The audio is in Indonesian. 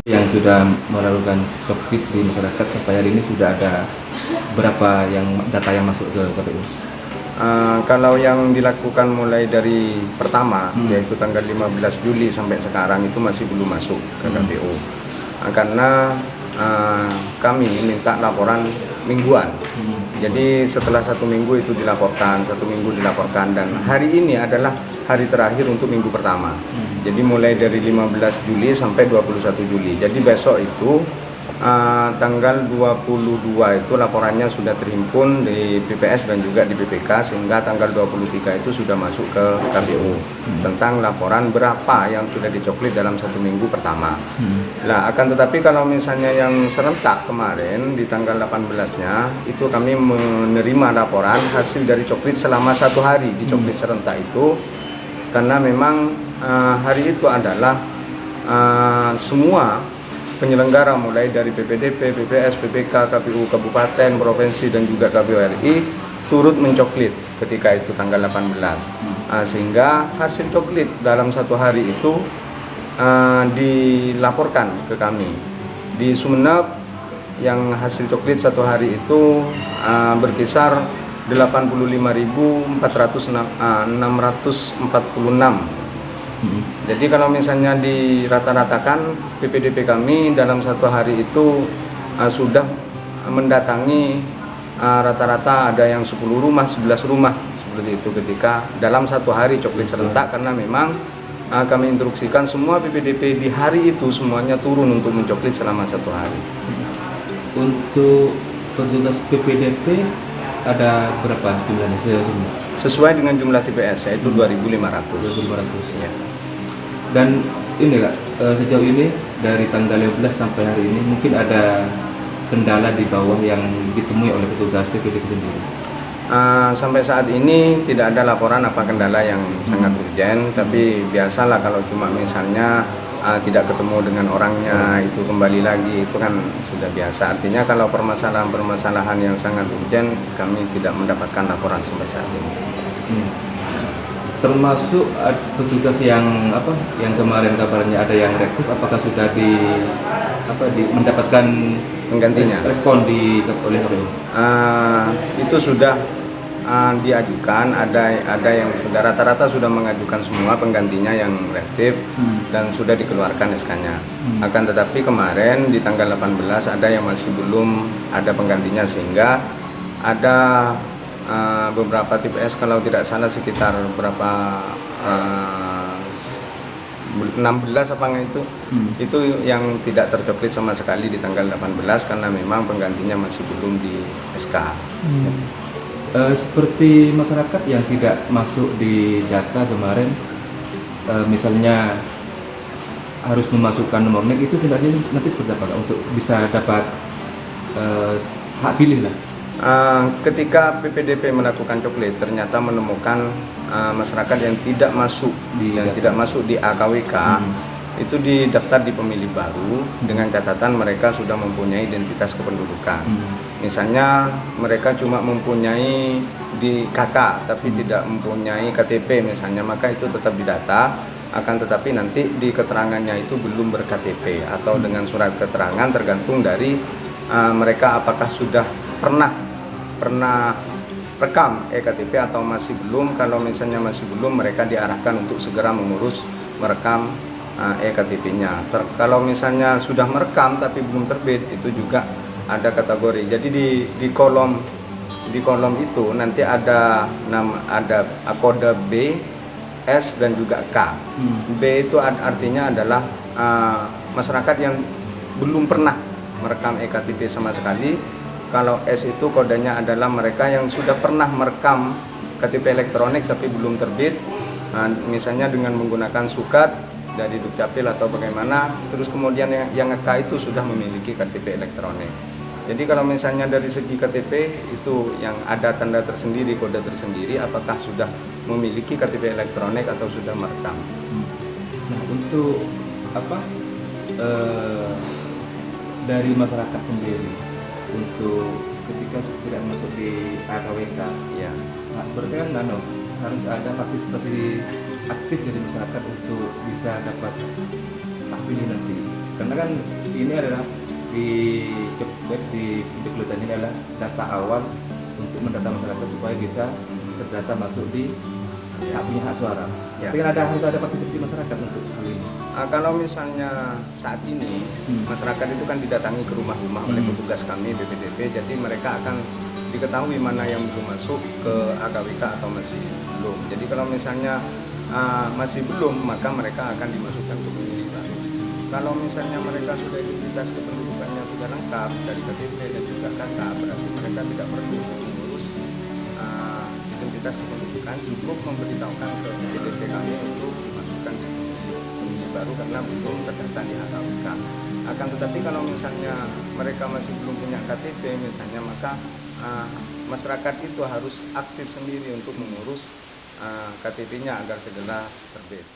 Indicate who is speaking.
Speaker 1: Yang sudah melakukan coklit di masyarakat sampai hari ini sudah ada berapa yang data yang masuk ke KPU?
Speaker 2: Kalau yang dilakukan mulai dari pertama, yaitu tanggal 15 Juli sampai sekarang itu masih belum masuk ke KPU. Karena kami minta laporan mingguan. Jadi setelah 1 minggu itu dilaporkan, 1 minggu dilaporkan, dan hari ini adalah hari terakhir untuk minggu pertama. Jadi mulai dari 15 Juli sampai 21 Juli. Jadi besok itu tanggal 22 itu laporannya sudah terhimpun di BPS dan juga di BPK, sehingga tanggal 23 itu sudah masuk ke KPU tentang laporan berapa yang sudah dicoklit dalam 1 minggu pertama. Nah, akan tetapi kalau misalnya yang serentak kemarin di tanggal 18-nya itu kami menerima laporan hasil dari coklit selama 1 hari di coklit serentak itu, karena memang hari itu adalah semua penyelenggara mulai dari PPDP, PPS, PPK, KPU Kabupaten, Provinsi dan juga KPU RI turut mencoklit ketika itu tanggal 18. Sehingga hasil coklit dalam 1 hari itu dilaporkan ke kami. Di Sumeneb yang hasil coklit 1 hari itu berkisar 85.446. Jadi kalau misalnya dirata-ratakan PPDP kami dalam 1 hari itu sudah mendatangi rata-rata ada yang 10 rumah, 11 rumah seperti itu ketika dalam 1 hari coklit serentak, karena memang kami instruksikan semua PPDP di hari itu semuanya turun untuk mencoklit selama 1 hari.
Speaker 1: Untuk petugas PPDP ada berapa jumlahnya?
Speaker 2: Sesuai dengan jumlah TPS yaitu 2.500.
Speaker 1: 2.500 ya. Dan ini Kak, sejauh ini dari tanggal 15 sampai hari ini mungkin ada kendala di bawah yang ditemui oleh petugas PPDP sendiri?
Speaker 2: Sampai saat ini tidak ada laporan apa kendala yang sangat urgent, tapi biasalah kalau cuma misalnya tidak ketemu dengan orangnya itu kembali lagi, itu kan sudah biasa. Artinya kalau permasalahan-permasalahan yang sangat urgent kami tidak mendapatkan laporan sampai saat ini.
Speaker 1: Termasuk petugas yang kemarin kabarnya ada yang reaktif, apakah sudah mendapatkan
Speaker 2: penggantinya
Speaker 1: respon oleh KPU?
Speaker 2: Itu sudah diajukan, ada yang sudah rata-rata sudah mengajukan semua penggantinya yang reaktif dan sudah dikeluarkan SK-nya. Akan tetapi kemarin di tanggal 18 ada yang masih belum ada penggantinya, sehingga ada beberapa TPS kalau tidak salah sekitar berapa 16 apa enggak itu yang tidak tercoklit sama sekali di tanggal 18 karena memang penggantinya masih belum di SK.
Speaker 1: Seperti masyarakat yang tidak masuk di data kemarin, misalnya harus memasukkan nomor NIK, itu tindaknya nanti seperti apa untuk bisa dapat hak pilih lah?
Speaker 2: Ketika PPDP melakukan coklit ternyata menemukan masyarakat yang tidak masuk di AKWK, itu didaftar di pemilih baru dengan catatan mereka sudah mempunyai identitas kependudukan. Misalnya mereka cuma mempunyai di KK tapi tidak mempunyai KTP misalnya, maka itu tetap didata. Akan tetapi nanti di keterangannya itu belum ber-KTP atau dengan surat keterangan, tergantung dari mereka apakah sudah pernah rekam eKTP atau masih belum. Kalau misalnya masih belum, mereka diarahkan untuk segera mengurus merekam eKTP-nya. Kalau misalnya sudah merekam tapi belum terbit, itu juga ada kategori. Jadi di kolom itu nanti ada kode B, S dan juga K. B itu artinya adalah masyarakat yang belum pernah merekam eKTP sama sekali. Kalau S itu kodenya adalah mereka yang sudah pernah merekam KTP elektronik tapi belum terbit, misalnya dengan menggunakan sukat dari Dukcapil atau bagaimana, terus kemudian yang K itu sudah memiliki KTP elektronik. Jadi kalau misalnya dari segi KTP itu yang ada tanda tersendiri, kode tersendiri, apakah sudah memiliki KTP elektronik atau sudah merekam.
Speaker 1: Nah, untuk dari masyarakat sendiri, untuk ketika tidak masuk di AKWK,
Speaker 2: ya,
Speaker 1: berarti kan harus ada partisipasi aktif dari masyarakat untuk bisa dapat hak pilih nanti. karena kan ini adalah di job web di Kedutaan ini adalah data awal untuk mendata masyarakat supaya bisa terdata masuk di hak punya hak suara.
Speaker 2: Ya.
Speaker 1: Tapi kan harus ada partisipasi masyarakat untuk hal ini.
Speaker 2: Kalau misalnya saat ini masyarakat itu kan didatangi ke rumah-rumah oleh petugas kami BPDP, jadi mereka akan diketahui mana yang belum masuk ke AKWK atau masih belum. Jadi kalau misalnya masih belum, maka mereka akan dimasukkan ke pemilih baru. Kalau misalnya mereka sudah identitas kependudukannya sudah lengkap dari KTP dan juga KK, berarti mereka tidak perlu mengurus identitas kependudukan, cukup memberitahukan ke BPDP kami untuk dimasukkan di pemilih baru karena belum terdata di AKWK. Akan tetapi kalau misalnya mereka masih belum punya KTP misalnya, maka masyarakat itu harus aktif sendiri untuk mengurus KTP-nya agar segera terbit.